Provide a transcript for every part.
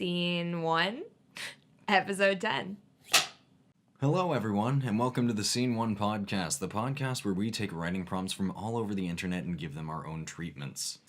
Scene 1, Episode 10. Hello, everyone, and welcome to the Scene 1 podcast, the podcast where we take writing prompts from all over the internet and give them our own treatments.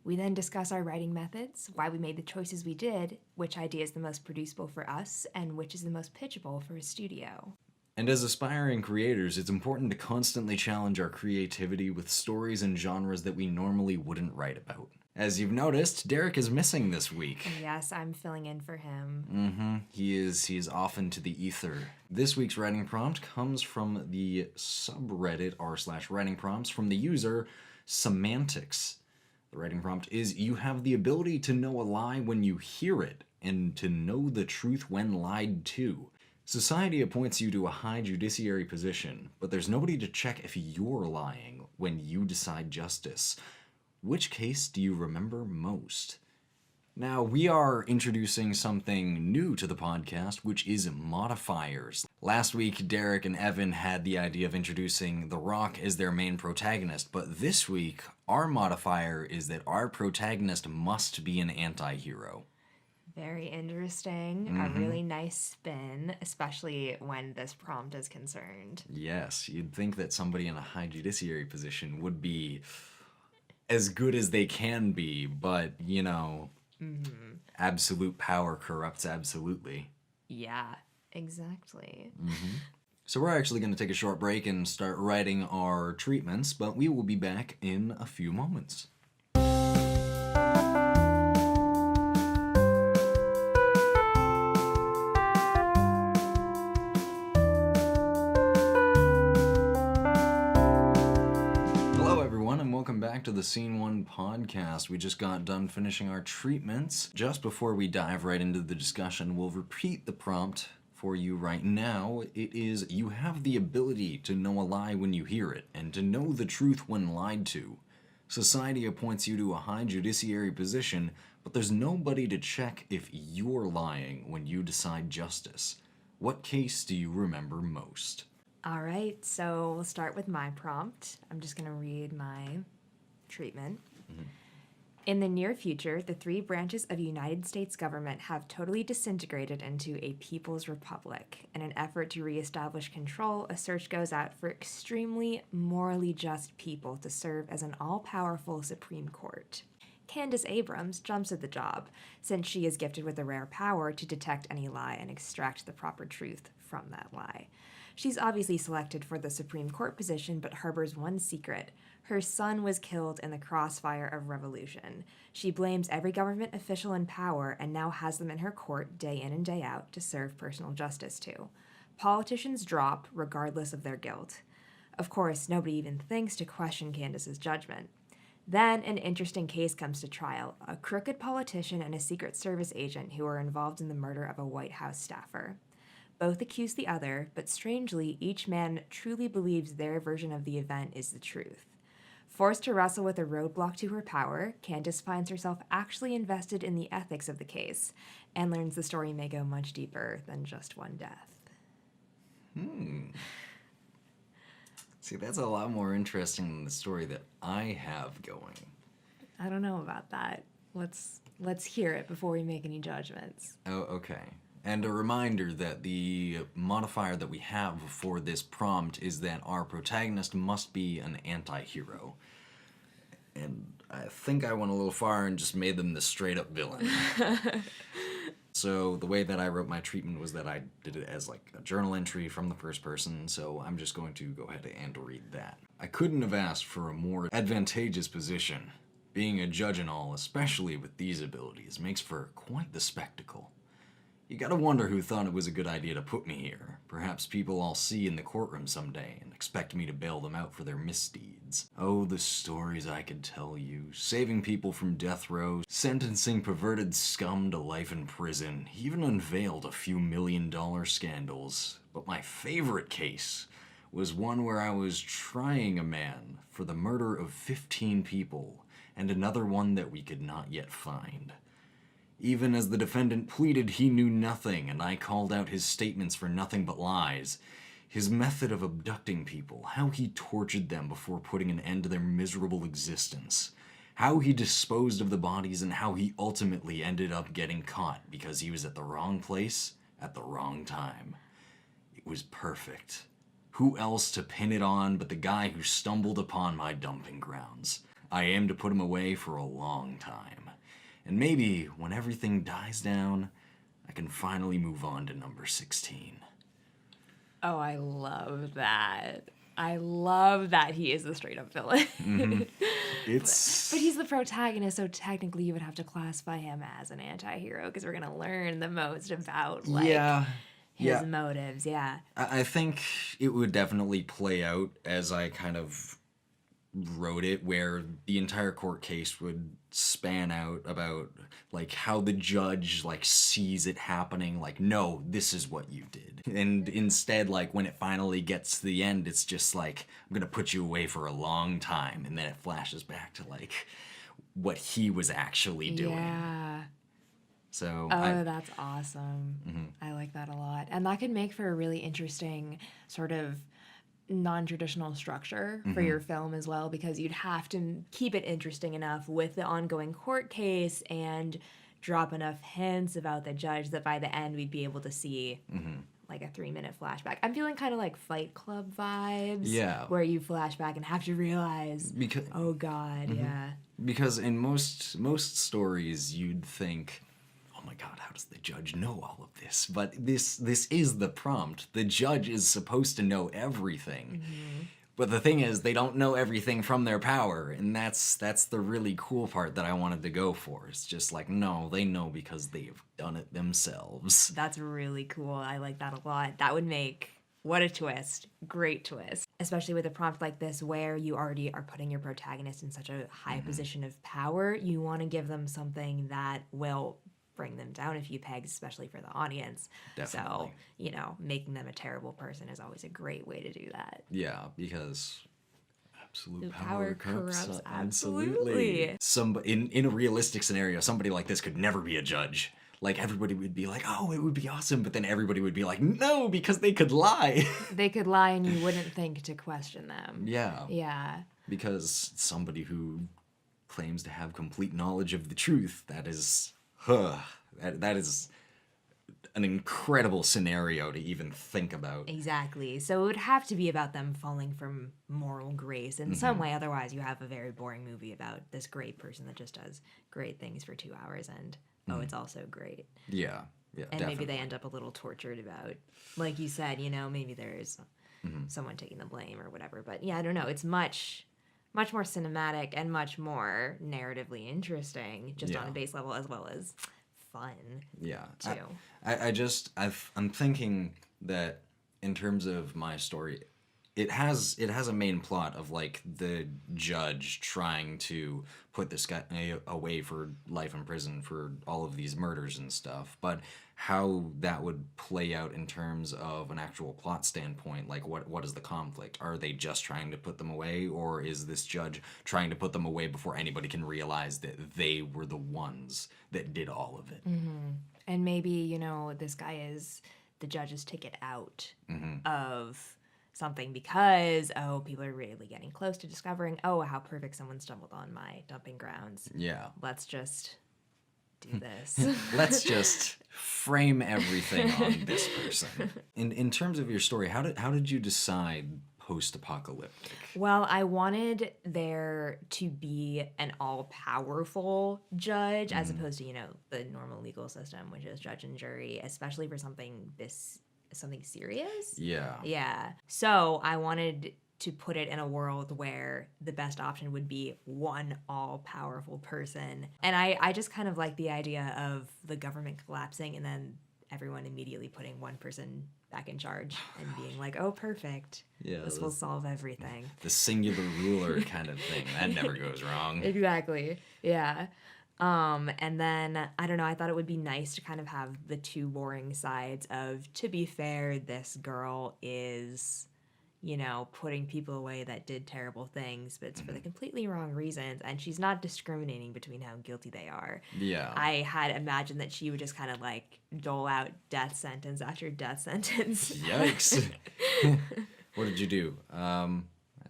We then discuss our writing methods, why we made the choices we did, which idea is the most producible for us, and which is the most pitchable for a studio. And as aspiring creators, it's important to constantly challenge our creativity with stories and genres that we normally wouldn't write about. As you've noticed, Derek is missing this week. Yes, I'm filling in for him. He is off into the ether. This week's writing prompt comes from the subreddit r/writing prompts from the user Semantics. The writing prompt is, you have the ability to know a lie when you hear it, and to know the truth when lied to. Society appoints you to a high judiciary position, but there's nobody to check if you're lying when you decide justice. Which case do you remember most? Now, we are introducing something new to the podcast, which is modifiers. Last week, Derek and Evan had the idea of introducing The Rock as their main protagonist, but this week, our modifier is that our protagonist must be an anti-hero. Very interesting. A really nice spin, especially when this prompt is concerned. Yes, you'd think that somebody in a high judiciary position would be as good as they can be, but, you know, absolute power corrupts absolutely. Yeah, exactly. So we're actually going to take a short break and start writing our treatments, but we will be back in a few moments. Welcome back to the Scene 1 podcast. We just got done finishing our treatments. Just before we dive right into the discussion, we'll repeat the prompt for you right now. It is, you have the ability to know a lie when you hear it, and to know the truth when lied to. Society appoints you to a high judiciary position, but there's nobody to check if you're lying when you decide justice. What case do you remember most? All right, so we'll start with my prompt. I'm just going to read my treatment. In the near future, the three branches of United States government have totally disintegrated into a people's republic. In an effort to reestablish control, a search goes out for extremely morally just people to serve as an all-powerful Supreme Court. Candace Abrams jumps at the job, since she is gifted with a rare power to detect any lie and extract the proper truth from that lie. She's obviously selected for the Supreme Court position, but harbors one secret. Her son was killed in the crossfire of revolution. She blames every government official in power and now has them in her court day in and day out to serve personal justice to. Politicians drop regardless of their guilt. Of course, nobody even thinks to question Candace's judgment. Then an interesting case comes to trial, a crooked politician and a Secret Service agent who are involved in the murder of a White House staffer. Both accuse the other, but strangely, each man truly believes their version of the event is the truth. Forced to wrestle with a roadblock to her power, Candace finds herself actually invested in the ethics of the case, and learns the story may go much deeper than just one death. See, that's a lot more interesting than the story that I have going. I don't know about that. Let's hear it before we make any judgments. Oh, okay. And a reminder that the modifier that we have for this prompt is that our protagonist must be an anti-hero. And I think I went a little far and just made them the straight-up villain. So the way that I wrote my treatment was that I did it as like a journal entry from the first person, so I'm just going to go ahead and read that. I couldn't have asked for a more advantageous position. Being a judge and all, especially with these abilities, makes for quite the spectacle. You gotta wonder who thought it was a good idea to put me here. Perhaps people I'll see in the courtroom someday and expect me to bail them out for their misdeeds. Oh, the stories I could tell you. Saving people from death row, sentencing perverted scum to life in prison, even unveiled a few $1 million scandals. But my favorite case was one where I was trying a man for the murder of 15 people, and another one that we could not yet find. Even as the defendant pleaded he knew nothing, and I called out his statements for nothing but lies. His method of abducting people, how he tortured them before putting an end to their miserable existence, how he disposed of the bodies and how he ultimately ended up getting caught because he was at the wrong place at the wrong time. It was perfect. Who else to pin it on but the guy who stumbled upon my dumping grounds? I aim to put him away for a long time. And maybe when everything dies down, I can finally move on to number 16. Oh, I love that. I love that he is the straight up villain. It's But he's the protagonist, so technically you would have to classify him as an anti-hero because we're going to learn the most about his motives. Yeah. I think it would definitely play out as I kind of wrote it, where the entire court case would span out about like how the judge like sees it happening, like, no, this is what you did. And instead, like when it finally gets to the end, it's just like, I'm gonna put you away for a long time, and then it flashes back to like what he was actually doing. Yeah. So That's awesome. I like that a lot. And that could make for a really interesting sort of non-traditional structure for your film as well, because you'd have to keep it interesting enough with the ongoing court case and drop enough hints about the judge that by the end we'd be able to see like a 3-minute flashback. I'm feeling kind of like Fight Club vibes. Yeah. Where you flash back and have to realize, oh God, yeah. Because in most stories you'd think, oh my God, how does the judge know all of this? But this is the prompt. The judge is supposed to know everything. But the thing is, they don't know everything from their power, and that's the really cool part that I wanted to go for. It's just like, no, they know because they've done it themselves. That's really cool. I like that a lot. That would make, what a twist. Great twist. Especially with a prompt like this where you already are putting your protagonist in such a high position of power. You want to give them something that will bring them down a few pegs, especially for the audience. Definitely. So, making them a terrible person is always a great way to do that. Yeah, because absolute Power corrupts. corrupts, Absolutely. In a realistic scenario, somebody like this could never be a judge. Like, everybody would be like, oh, it would be awesome, but then everybody would be like, no, because they could lie. They could lie and you wouldn't think to question them. Yeah. Yeah. Because somebody who claims to have complete knowledge of the truth, that is an incredible scenario to even think about. Exactly. So it would have to be about them falling from moral grace in some way. Otherwise, you have a very boring movie about this great person that just does great things for 2 hours and, it's also great. Yeah, And definitely. maybe they end up a little tortured about, like you said, maybe there's someone taking the blame or whatever. But yeah, I don't know. It's much more cinematic and much more narratively interesting, just on a base level as well as fun. Yeah. Too. I'm thinking that in terms of my story, it has a main plot of like the judge trying to put this guy away for life in prison for all of these murders and stuff, but how that would play out in terms of an actual plot standpoint, like what is the conflict? Are they just trying to put them away, or is this judge trying to put them away before anybody can realize that they were the ones that did all of it? And maybe, this guy is the judge's ticket out of something because, people are really getting close to discovering, how perfect someone stumbled on my dumping grounds. Yeah. Let's just do this. Let's just frame everything on this person. In terms of your story, how did you decide post-apocalyptic? Well, I wanted there to be an all-powerful judge as opposed to, the normal legal system, which is judge and jury, especially for something serious. Yeah. Yeah. So I wanted to put it in a world where the best option would be one all-powerful person. And I just kind of like the idea of the government collapsing and then everyone immediately putting one person back in charge and being like, oh, perfect. Yeah, this will solve everything. The singular ruler kind of thing. That never goes wrong. Exactly. Yeah. And then, I don't know, I thought it would be nice to kind of have the two boring sides of, to be fair, this girl is, putting people away that did terrible things, but it's for the completely wrong reasons, and she's not discriminating between how guilty they are. Yeah. I had imagined that she would just kind of like dole out death sentence after death sentence. Yikes. What did you do? I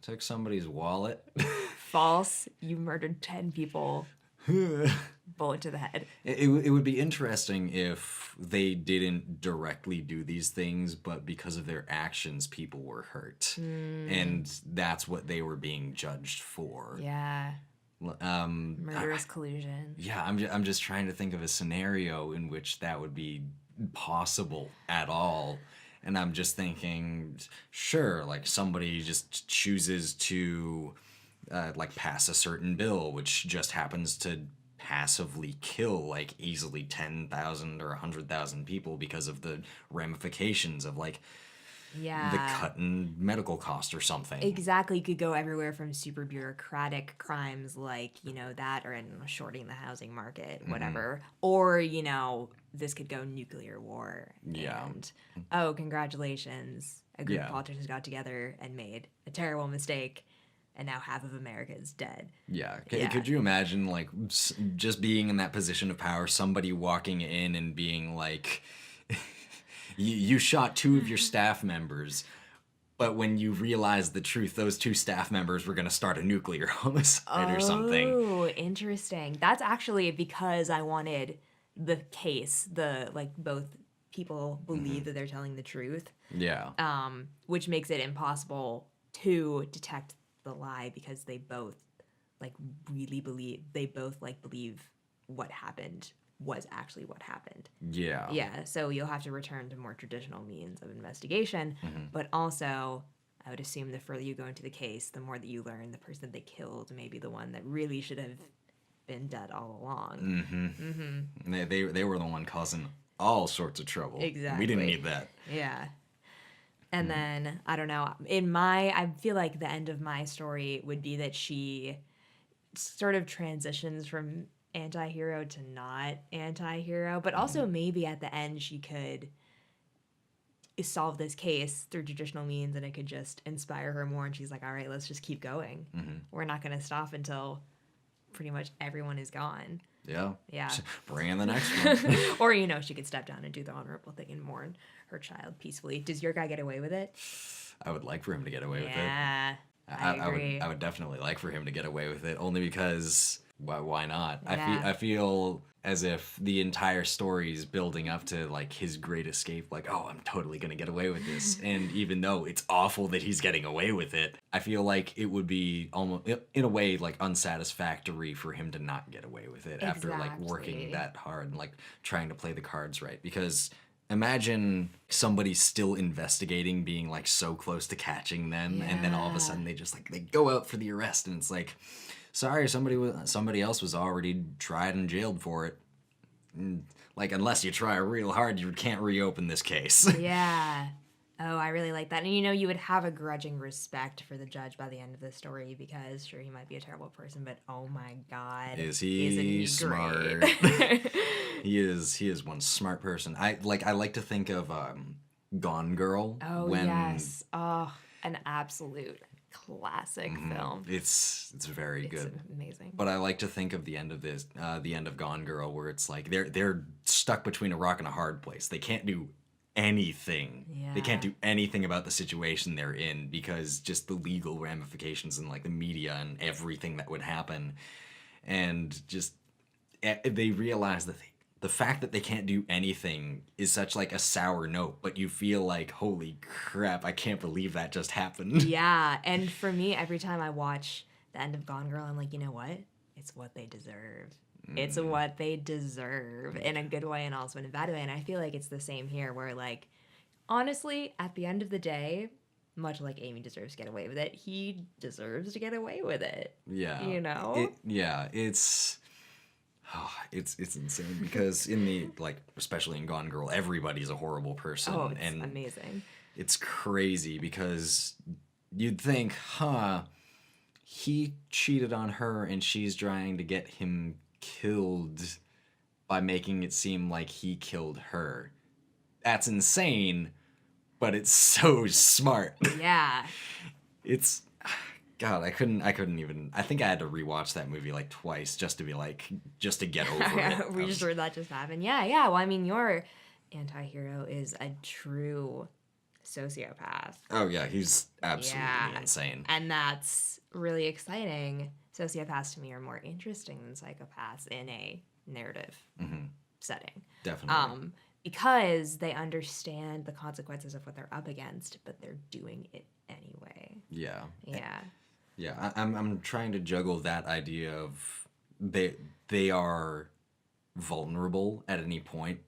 took somebody's wallet. False. You murdered 10 people. Bullet to the head. It would be interesting if they didn't directly do these things, but because of their actions, people were hurt. And that's what they were being judged for. Yeah. Murderous collusion. Yeah, I'm just trying to think of a scenario in which that would be possible at all. And I'm just thinking, sure, like somebody just chooses to like pass a certain bill, which just happens to passively kill like easily 10,000 or 100,000 people because of the ramifications of like the cut in medical cost or something. Exactly. You could go everywhere from super bureaucratic crimes like, that, or shorting the housing market, whatever. Or, this could go nuclear war. Yeah. And, congratulations. A group of politicians got together and made a terrible mistake, and now half of America is dead. Yeah. Could you imagine, like, just being in that position of power, somebody walking in and being like... You shot 2 of your staff members, but when you realized the truth, those 2 staff members were going to start a nuclear homicide or something. Oh, interesting. That's actually because I wanted the case, both people believe that they're telling the truth. Yeah. Which makes it impossible to detect the lie because they both really believe what happened was actually what happened. Yeah. Yeah, so you'll have to return to more traditional means of investigation, but also I would assume the further you go into the case, the more that you learn the person they killed may be the one that really should have been dead all along. They were the one causing all sorts of trouble. Exactly. We didn't need that. Yeah. And then, I don't know, I feel like the end of my story would be that she sort of transitions from anti-hero to not anti-hero, but also maybe at the end she could solve this case through traditional means and it could just inspire her more, and she's like, all right, let's just keep going. We're not going to stop until pretty much everyone is gone. Yeah. Yeah. Bring in the next one. Or, she could step down and do the honorable thing and mourn her child peacefully. Does your guy get away with it? I would like for him to get away with it. Yeah, I agree. I would definitely like for him to get away with it, only because why not? Yeah. I feel as if the entire story is building up to like his great escape, like, oh, I'm totally gonna get away with this. And even though it's awful that he's getting away with it, I feel like it would be almost in a way like unsatisfactory for him to not get away with it after like working that hard and like trying to play the cards right. Because imagine somebody still investigating being like so close to catching them, and then all of a sudden they just like they go out for the arrest, and it's like, sorry, somebody else was already tried and jailed for it. Like, unless you try real hard, you can't reopen this case. Yeah. Oh, I really like that. And you would have a grudging respect for the judge by the end of the story because, sure, he might be a terrible person, but oh my God, isn't he smart? He is one smart person. I like to think of Gone Girl. Oh, yes. Oh, an absolute classic film. It's very good. It's amazing. But I like to think of the end of Gone Girl, where it's like they're stuck between a rock and a hard place. They can't do anything. Yeah. They can't do anything about the situation they're in because just the legal ramifications and like the media and everything that would happen. And just they realize that the fact that they can't do anything is such like a sour note, but you feel like, holy crap, I can't believe that just happened. Yeah, and for me, every time I watch the end of Gone Girl, I'm like, you know what? It's what they deserve. It's what they deserve in a good way and also in a bad way. And I feel like it's the same here where, like, honestly, at the end of the day, much like Amy deserves to get away with it, he deserves to get away with it. Yeah. It's insane because in the, like, especially in Gone Girl, everybody's a horrible person. Oh, it's and amazing. It's crazy because you'd think, he cheated on her and she's trying to get him killed by making it seem like he killed her. That's insane, but it's so smart. Yeah. It's... God, I couldn't even... I think I had to rewatch that movie like twice just to get over it. We just heard that just happen. Yeah. Well, I mean, your anti-hero is a true sociopath. Oh, yeah, he's absolutely insane. And that's really exciting sociopaths to me are more interesting than psychopaths in a narrative setting. Definitely. Because they understand the consequences of what they're up against, but they're doing it anyway. Yeah. Yeah. Yeah, I'm trying to juggle that idea of they are vulnerable at any point,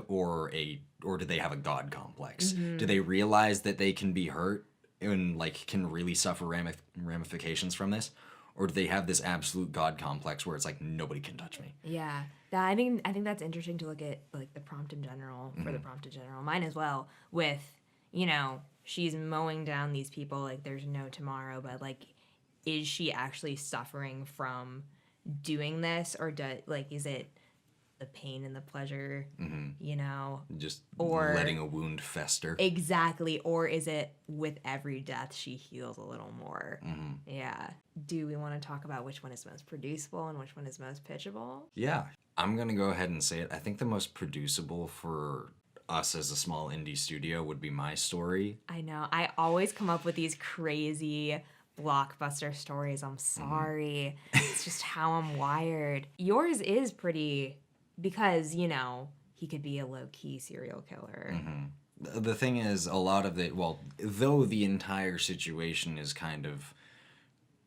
or do they have a god complex? Do they realize that they can be hurt and like can really suffer ramifications from this, or do they have this absolute god complex where it's like nobody can touch me? Yeah. I think that's interesting to look at, like, the prompt in general, for the prompt in general. Mine as well, with, she's mowing down these people like there's no tomorrow, but, like, is she actually suffering from doing this, or is it the pain and the pleasure, Just Or- letting a wound fester. Exactly. Or is it with every death she heals a little more? Yeah. Do we want to talk about which one is most producible and which one is most pitchable? Yeah, I'm gonna go ahead and say it. I think the most producible for us as a small indie studio would be my story. I know. I always come up with these crazy blockbuster stories. I'm sorry. It's just how I'm wired. Yours is pretty, because, he could be a low-key serial killer. The thing is, a lot of it, well, though the entire situation is kind of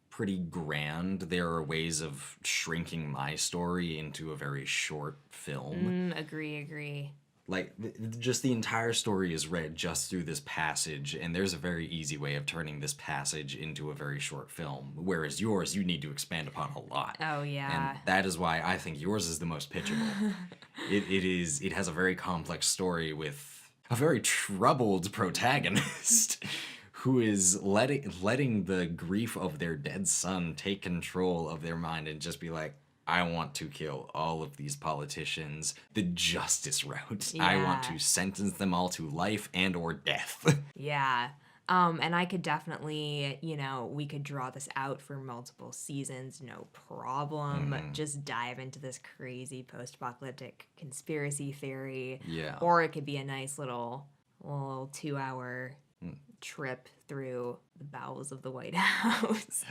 pretty grand, there are ways of shrinking my story into a very short film. Agree. Like, just the entire story is read just through this passage, and there's a very easy way of turning this passage into a very short film. Whereas yours, you need to expand upon a lot. Oh, yeah. And that is why I think yours is the most pitchable. It has a very complex story with a very troubled protagonist who is letting the grief of their dead son take control of their mind and just be like, I want to kill all of these politicians the justice route. I want Yeah. to sentence them all to life and or death. Yeah. And I could definitely, we could draw this out for multiple seasons, no problem. Just dive into this crazy post-apocalyptic conspiracy theory. Yeah. Or it could be a nice little 2-hour trip through the bowels of the White House.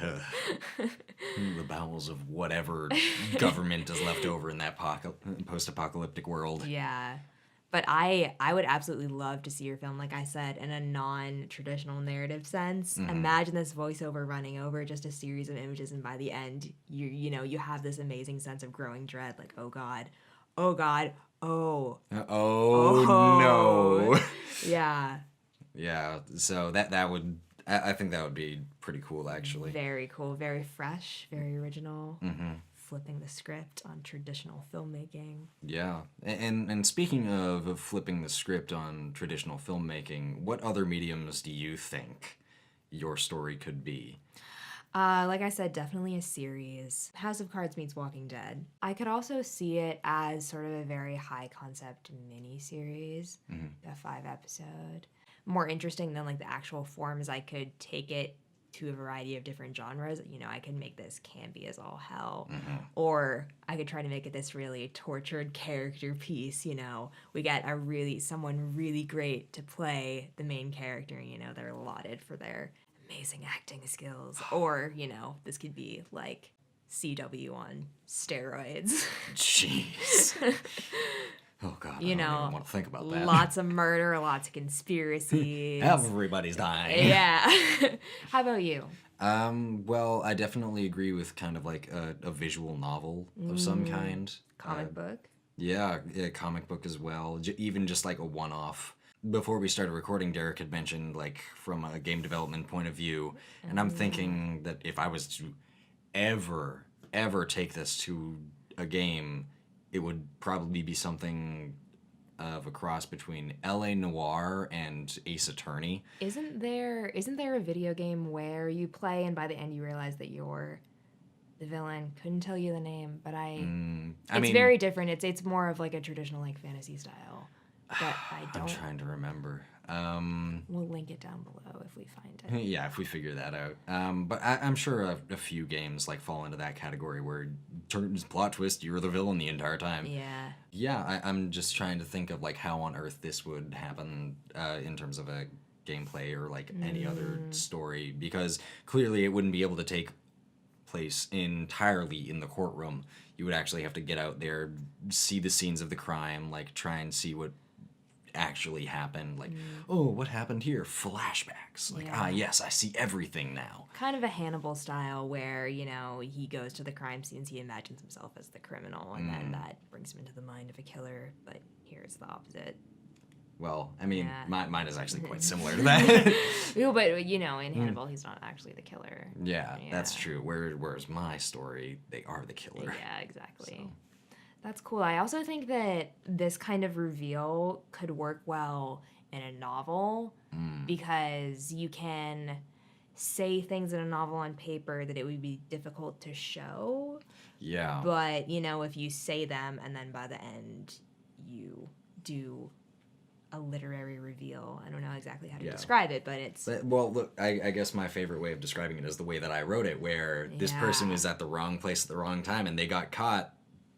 The bowels of whatever government is left over in that post-apocalyptic world. Yeah. But I would absolutely love to see your film, like I said, in a non-traditional narrative sense. Imagine this voiceover running over just a series of images, and by the end, you have this amazing sense of growing dread, like, oh God, oh God, oh. No. Yeah. Yeah, so that would, I think that would be pretty cool, actually. Very cool, very fresh, very original. Flipping the script on traditional filmmaking. Yeah, and speaking of flipping the script on traditional filmmaking, what other mediums do you think your story could be? Like I said, definitely a series. House of Cards meets Walking Dead. I could also see it as sort of a very high concept mini-series, a 5-episode. More interesting than like the actual forms. I could take it to a variety of different genres. I could make this campy as all hell, or I could try to make it this really tortured character piece. We get someone really great to play the main character. They're lauded for their amazing acting skills, or this could be like CW on steroids. Jeez. Oh God, I don't even want to think about that. Lots of murder, lots of conspiracies. Everybody's dying. Yeah. How about you? Well, I definitely agree with kind of like a visual novel of some kind. Comic book? Yeah, comic book as well. Even just like a one-off. Before we started recording, Derek had mentioned like from a game development point of view, and I'm thinking that if I was to ever take this to a game, it would probably be something of a cross between L.A. Noire and Ace Attorney. Isn't there a video game where you play and by the end you realize that you're the villain? Couldn't tell you the name, but it's very different. It's more of like a traditional like fantasy style. But I'm trying to remember. We'll link it down below if we find it. Yeah, if we figure that out. But I'm sure a few games like fall into that category where turns plot twist, you're the villain the entire time. Yeah. Yeah, I'm just trying to think of like how on earth this would happen in terms of a gameplay or like any other story, because clearly it wouldn't be able to take place entirely in the courtroom. You would actually have to get out there, see the scenes of the crime, like try and see what actually happened. Like, oh, what happened here? Flashbacks. Like, Yeah. yes, I see everything now. Kind of a Hannibal style where, he goes to the crime scenes, he imagines himself as the criminal, and then that brings him into the mind of a killer, but here it's the opposite. Well, I mean, Yeah. mine is actually quite similar to that. But, in Hannibal, he's not actually the killer. Yeah, that's true. Whereas my story, they are the killer. Yeah, exactly. That's cool. I also think that this kind of reveal could work well in a novel because you can say things in a novel on paper that it would be difficult to show. Yeah. But, if you say them and then by the end you do a literary reveal. I don't know exactly how to describe it, but it's... Well, look, I guess my favorite way of describing it is the way that I wrote it, where this person was at the wrong place at the wrong time and they got caught,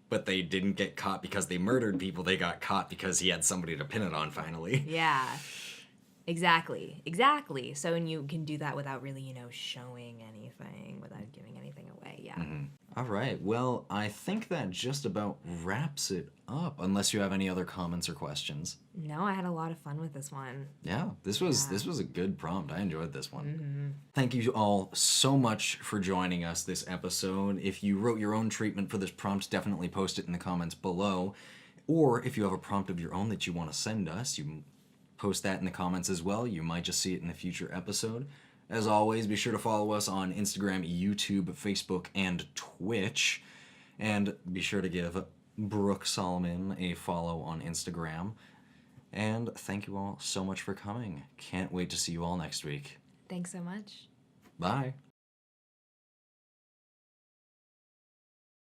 but they didn't get caught because they murdered people. They got caught because he had somebody to pin it on finally. Yeah. Exactly. So, and you can do that without really, showing anything, without giving anything away. Yeah. Mm-hmm. All right. Well, I think that just about wraps it up, unless you have any other comments or questions. No, I had a lot of fun with this one. Yeah, this was a good prompt. I enjoyed this one. Mm-hmm. Thank you all so much for joining us this episode. If you wrote your own treatment for this prompt, definitely post it in the comments below. Or if you have a prompt of your own that you want to send us, you post that in the comments as well. You might just see it in a future episode. As always, be sure to follow us on Instagram, YouTube, Facebook, and Twitch. And be sure to give Brooke Solomon a follow on Instagram. And thank you all so much for coming. Can't wait to see you all next week. Thanks so much. Bye.